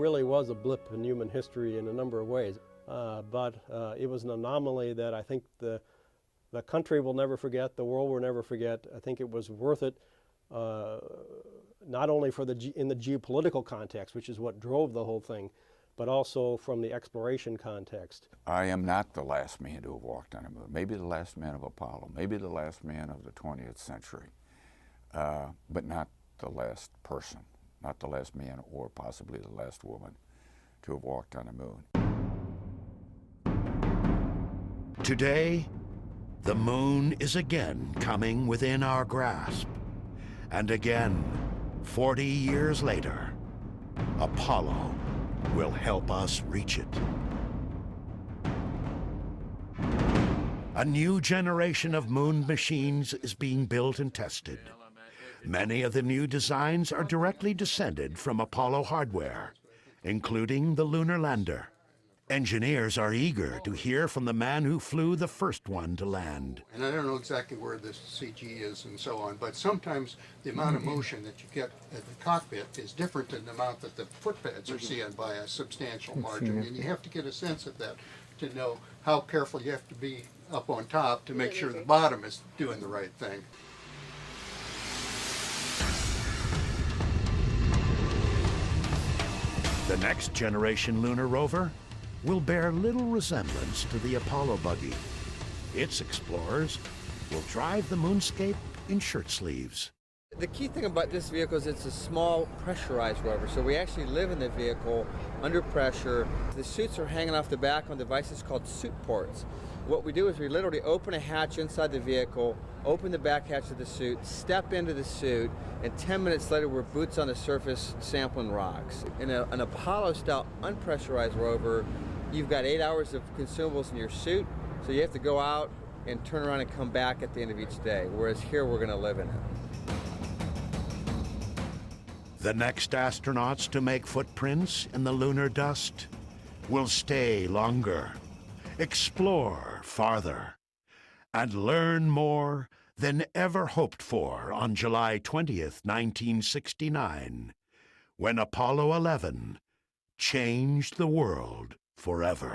really was a blip in human history in a number of ways, but it was an anomaly that I think the country will never forget, the world will never forget. I think it was worth it, not only for in the geopolitical context, which is what drove the whole thing, but also from the exploration context. I am not the last man to have walked on the moon. Maybe the last man of Apollo, maybe the last man of the 20th century, but not the last person, not the last man or possibly the last woman to have walked on the moon. Today, the moon is again coming within our grasp. And again, 40 years later, Apollo will help us reach it. A new generation of moon machines is being built and tested. Many of the new designs are directly descended from Apollo hardware, including the lunar lander. Engineers are eager to hear from the man who flew the first one to land. And I don't know exactly where this CG is and so on, but sometimes the amount of motion that you get at the cockpit is different than the amount that the footpads are seeing by a substantial margin. And you have to get a sense of that to know how careful you have to be up on top to make sure the bottom is doing the right thing. The next generation lunar rover will bear little resemblance to the Apollo buggy. Its explorers will drive the moonscape in shirt sleeves. The key thing about this vehicle is it's a small pressurized rover, so we actually live in the vehicle under pressure. The suits are hanging off the back on devices called suit ports. What we do is we literally open a hatch inside the vehicle, open the back hatch of the suit, step into the suit, and 10 minutes later we're boots on the surface sampling rocks. In an Apollo-style unpressurized rover, you've got 8 hours of consumables in your suit, so you have to go out and turn around and come back at the end of each day, whereas here we're going to live in it. The next astronauts to make footprints in the lunar dust will stay longer, explore farther, and learn more than ever hoped for on July 20th, 1969, when Apollo 11 changed the world forever.